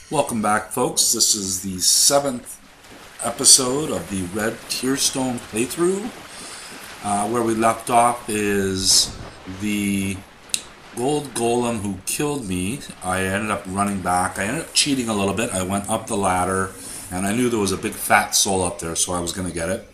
Welcome back, folks. This is the 7th episode of the Red TearStone playthrough. Where we left off is the Gold Golem who killed me. I ended up running back. I ended up cheating a little bit. I went up the ladder, and I knew there was a big fat soul up there, so I was going to get it.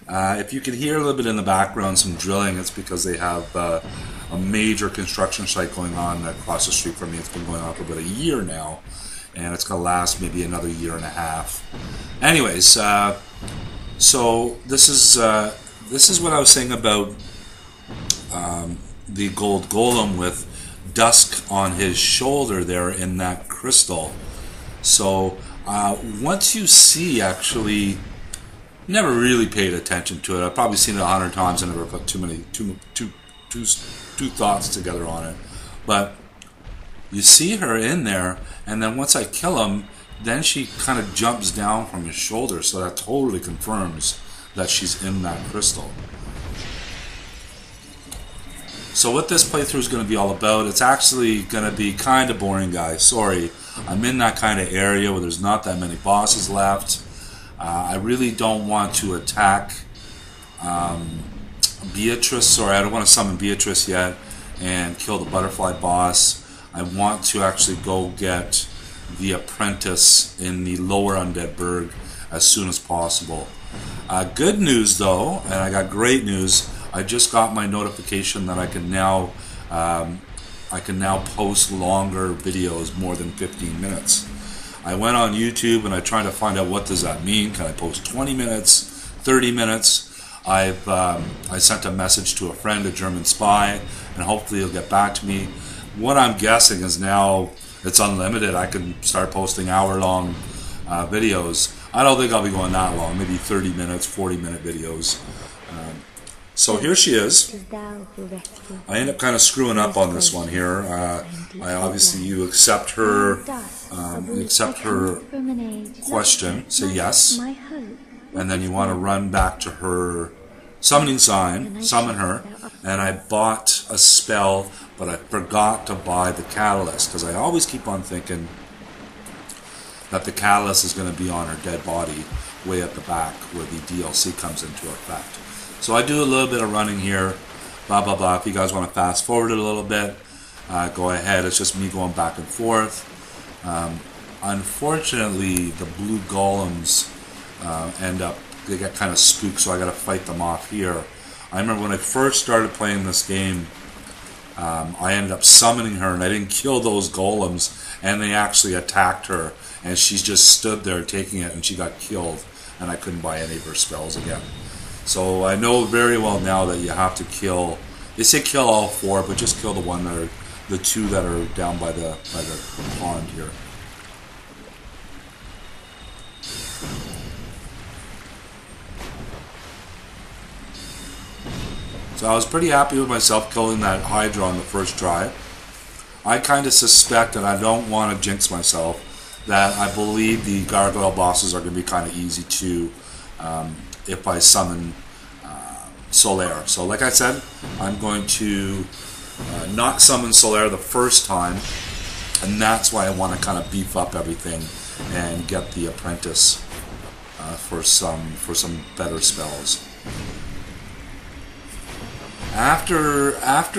If you can hear a little bit in the background some drilling, it's because they have a major construction site going on across the street from me. It's been going on for about a year now, and it's going to last maybe another year and a half. Anyways, so this is what I was saying about the Gold Golem with dusk on his shoulder there in that crystal. So once you see, actually, never really paid attention to it. I've probably seen it 100 times and never put two thoughts together on it. But you see her in there, and then once I kill him, then she kind of jumps down from his shoulder, so that totally confirms that she's in that crystal. So what this playthrough is going to be all about, it's actually going to be kind of boring, guys. Sorry, I'm in that kind of area where there's not that many bosses left. I really don't want to attack Beatrice, or I don't want to summon Beatrice yet and kill the butterfly boss. I want to actually go get the apprentice in the lower Unded Burg as soon as possible. Good news though, and I got great news, I just got my notification that I can now post longer videos, more than 15 minutes. I went on YouTube and I tried to find out what does that mean. Can I post 20 minutes, 30 minutes? I sent a message to a friend, a German spy, and hopefully he'll get back to me. What I'm guessing is now it's unlimited. I can start posting hour-long videos. I don't think I'll be going that long, maybe 30 minutes, 40-minute videos. So here she is. I end up kind of screwing up on this one here. Obviously you accept her question, say yes, and then you want to run back to her summoning sign, summon her, and I bought a spell, but I forgot to buy the catalyst, because I always keep on thinking that the catalyst is going to be on her dead body way at the back where the DLC comes into effect. So I do a little bit of running here, blah blah blah. If you guys want to fast forward it a little bit, go ahead. It's just me going back and forth. Unfortunately, the blue golems they get kind of spooked, so I got to fight them off here. I remember when I first started playing this game, I ended up summoning her, and I didn't kill those golems, and they actually attacked her, and she just stood there taking it, and she got killed, and I couldn't buy any of her spells again. So I know very well now that you have to kill. They say kill all four, but just kill the two that are down by the pond here. So I was pretty happy with myself killing that Hydra on the first try. I kind of suspect, and I don't want to jinx myself, that I believe the gargoyle bosses are going to be kind of easy too if I summon Solaire. So like I said, I'm going to not summon Solaire the first time, and that's why I want to kind of beef up everything and get the apprentice for some better spells. After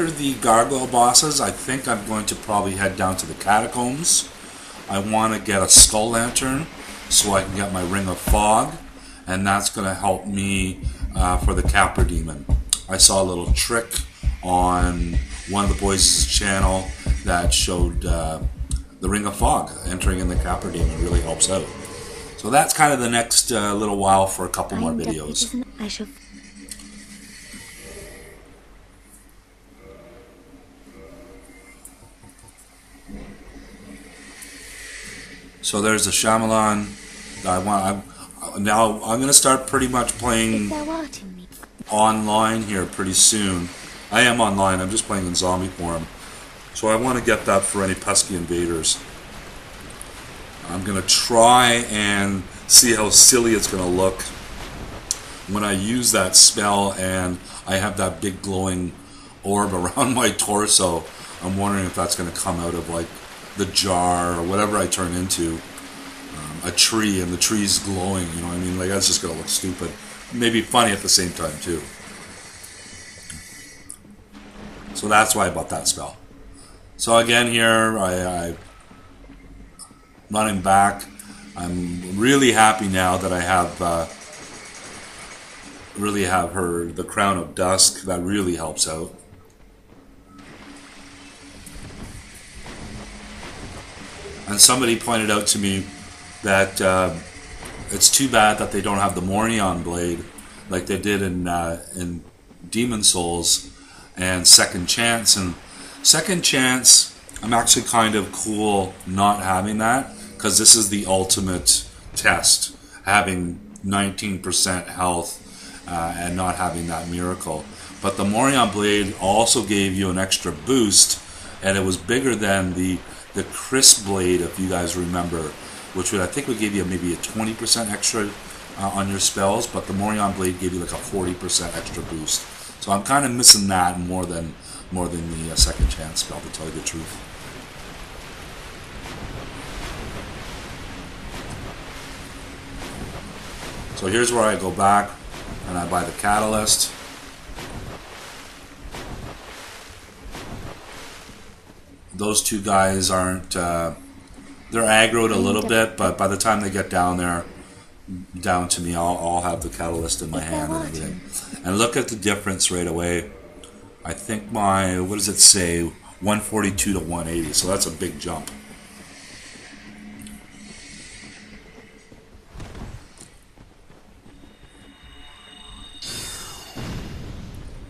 the gargoyle bosses, I think I'm going to probably head down to the catacombs. I want to get a skull lantern so I can get my ring of fog, and that's going to help me for the Capra demon. I saw a little trick on one of the boys' channel that showed the ring of fog. Entering in the Capra demon really helps out. So that's kind of the next little while for a couple more videos. So there's the Shyamalan. Now I'm going to start pretty much playing online here pretty soon. I am online. I'm just playing in zombie form. So I want to get that for any pesky invaders. I'm going to try and see how silly it's going to look when I use that spell and I have that big glowing orb around my torso. I'm wondering if that's going to come out of like the jar or whatever I turn into a tree, and the tree's glowing. You know what I mean? Like, that's just gonna look stupid. Maybe funny at the same time too. So that's why I bought that spell. So again, here I running back. I'm really happy now that I have the Crown of Dusk. That really helps out. And somebody pointed out to me that it's too bad that they don't have the Morion Blade like they did in Demon Souls and Second Chance. And Second Chance, I'm actually kind of cool not having that, because this is the ultimate test, having 19% health and not having that miracle. But the Morion Blade also gave you an extra boost, and it was bigger than the Crisp Blade, if you guys remember, which I think would give you maybe a 20% extra on your spells, but the Morion Blade gave you like a 40% extra boost. So I'm kind of missing that more than the Second Chance spell, to tell you the truth. So here's where I go back and I buy the Catalyst. Those two guys aren't, they're aggroed a little bit, but by the time they get down to me, I'll have the Catalyst in my hand and everything. And look at the difference right away. I think my, what does it say, 142 to 180, so that's a big jump.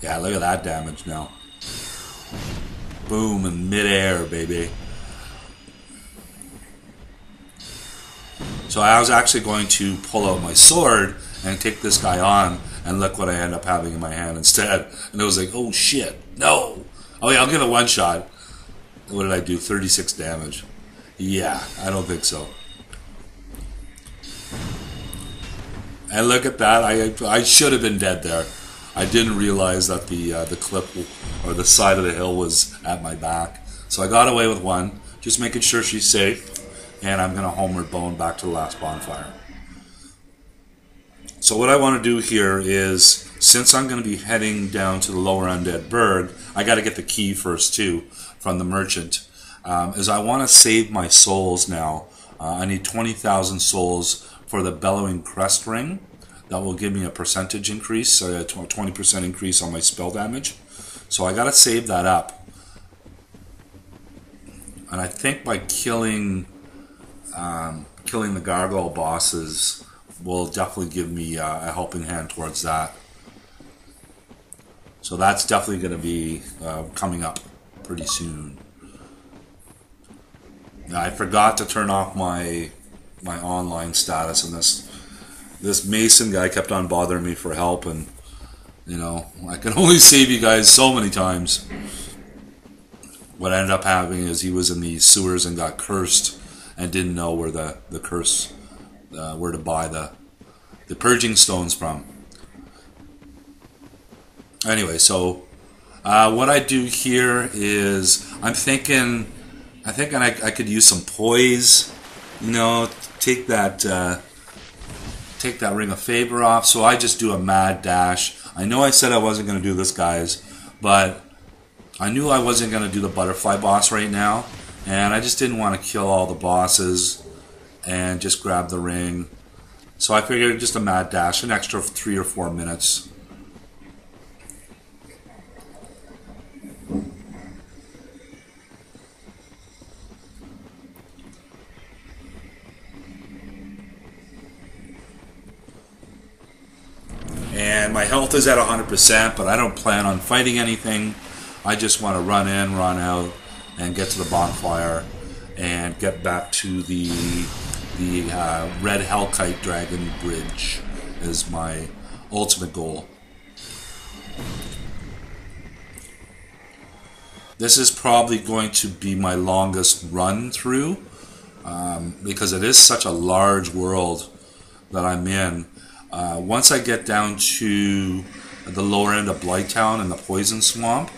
Yeah, look at that damage now. Boom, in midair, baby. So I was actually going to pull out my sword and take this guy on, and look what I end up having in my hand instead. And it was like, oh shit, no! Oh yeah, I'll get a one shot. What did I do? 36 damage. Yeah, I don't think so. And look at that, I should have been dead there. I didn't realize that the cliff or the side of the hill was at my back. So I got away with one, just making sure she's safe, and I'm going to homeward bone back to the last bonfire. So what I want to do here is, since I'm going to be heading down to the lower Unded Burg, I got to get the key first too from the merchant, is I want to save my souls now. I need 20,000 souls for the Bellowing Crest Ring. That will give me a percentage increase, a 20% increase on my spell damage. So I got to save that up. And I think by killing the gargoyle bosses will definitely give me a helping hand towards that. So that's definitely going to be coming up pretty soon. Now, I forgot to turn off my online status, and this Mason guy kept on bothering me for help, and you know, I can only save you guys so many times. What I ended up having is he was in the sewers and got cursed and didn't know where the curse, where to buy the purging stones from. Anyway, so what I do here is I'm thinking I could use some poise, you know, take that Ring of Favor off. So I just do a mad dash. I know I said I wasn't going to do this, guys, but I knew I wasn't going to do the butterfly boss right now, and I just didn't want to kill all the bosses and just grab the ring. So I figured just a mad dash, an extra 3 or 4 minutes. And my health is at 100%, but I don't plan on fighting anything. I just want to run in, run out, and get to the bonfire and get back to the Red Hellkite Dragon Bridge is my ultimate goal. This is probably going to be my longest run through because it is such a large world that I'm in. Once I get down to the lower end of Blighttown and the Poison Swamp,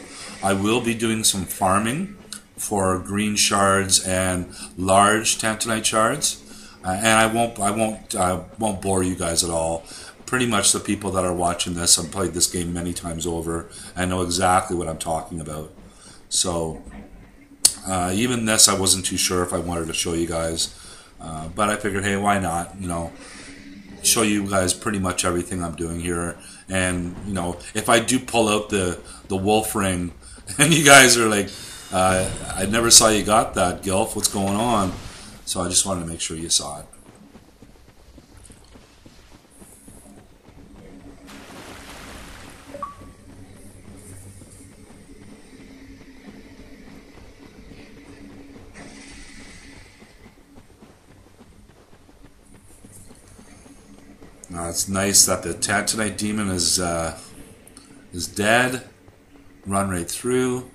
I will be doing some farming for green shards and large tantanite shards. And I won't bore you guys at all. Pretty much the people that are watching this have played this game many times over and know exactly what I'm talking about. So even this, I wasn't too sure if I wanted to show you guys, but I figured, hey, why not? You know, show you guys pretty much everything I'm doing here. And you know, if I do pull out the wolf ring, and you guys are like, I never saw you got that, Gilf. What's going on? So I just wanted to make sure you saw it. It's nice that the Tantanite demon is dead. Run right through.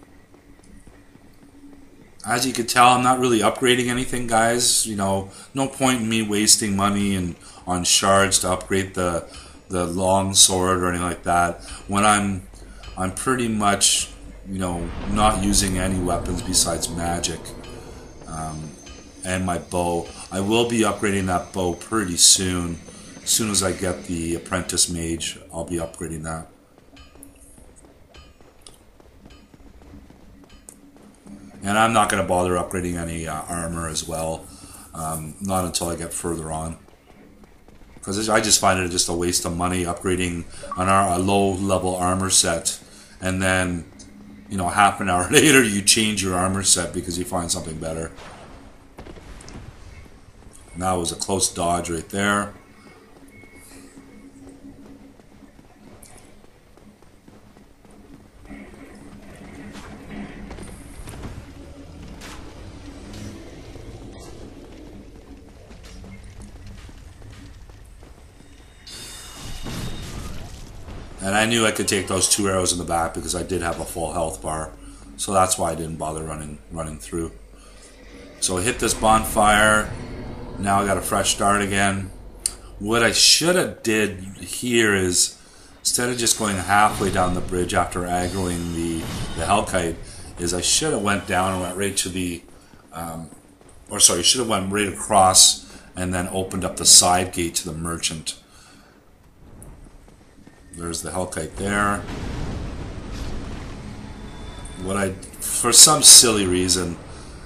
As you can tell, I'm not really upgrading anything, guys. You know, no point in me wasting money on shards to upgrade the long sword or anything like that when I'm pretty much, you know, not using any weapons besides magic and my bow. I will be upgrading that bow pretty soon. As soon as I get the apprentice mage, I'll be upgrading that. And I'm not going to bother upgrading any armor as well, not until I get further on. Because I just find it just a waste of money upgrading a low-level armor set, and then, you know, half an hour later you change your armor set because you find something better. And that was a close dodge right there. And I knew I could take those 2 arrows in the back because I did have a full health bar. So that's why I didn't bother running through. So I hit this bonfire. Now I got a fresh start again. What I should have did here is, instead of just going halfway down the bridge after aggroing the Hellkite, is I should have went down and went right to the... should have went right across and then opened up the side gate to the merchant. There's the Hellkite there. For some silly reason,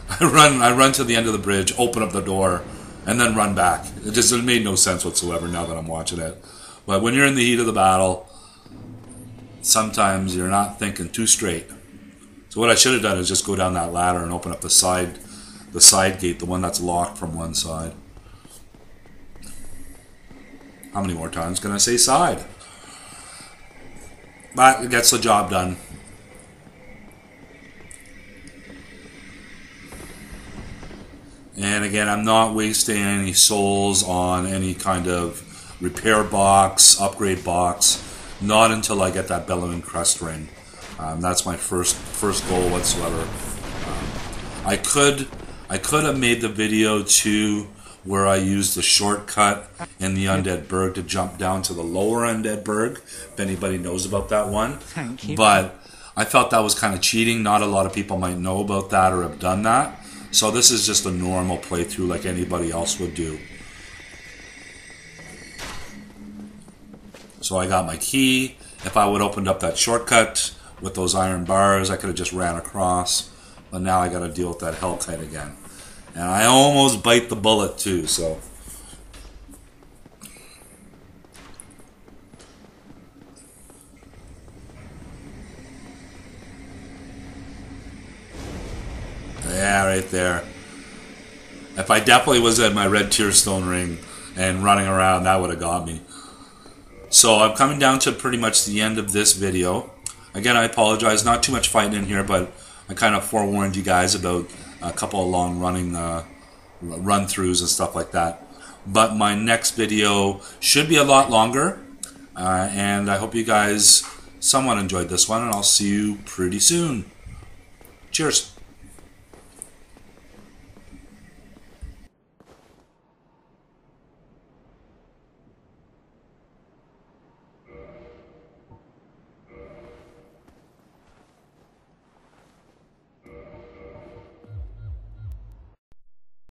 I run to the end of the bridge, open up the door, and then run back. It made no sense whatsoever now that I'm watching it. But when you're in the heat of the battle, sometimes you're not thinking too straight. So what I should have done is just go down that ladder and open up the side gate, the one that's locked from one side. How many more times can I say side? But it gets the job done. And again, I'm not wasting any souls on any kind of repair box, upgrade box, not until I get that Bellowing Crest ring. That's my first goal whatsoever. I could have made the video too where I used the shortcut in the Unded Burg to jump down to the lower Unded Burg, if anybody knows about that one. Thank you. But I thought that was kind of cheating. Not a lot of people might know about that or have done that. So this is just a normal playthrough like anybody else would do. So I got my key. If I would have opened up that shortcut with those iron bars, I could have just ran across. But now I got to deal with that Hellkite again. And I almost bite the bullet too, so. Yeah, right there. If I definitely was at my red TearStone ring and running around, that would have got me. So I'm coming down to pretty much the end of this video. Again, I apologize. Not too much fighting in here, but I kind of forewarned you guys about a couple of long run-throughs and stuff like that. But my next video should be a lot longer. And I hope you guys somewhat enjoyed this one, and I'll see you pretty soon. Cheers.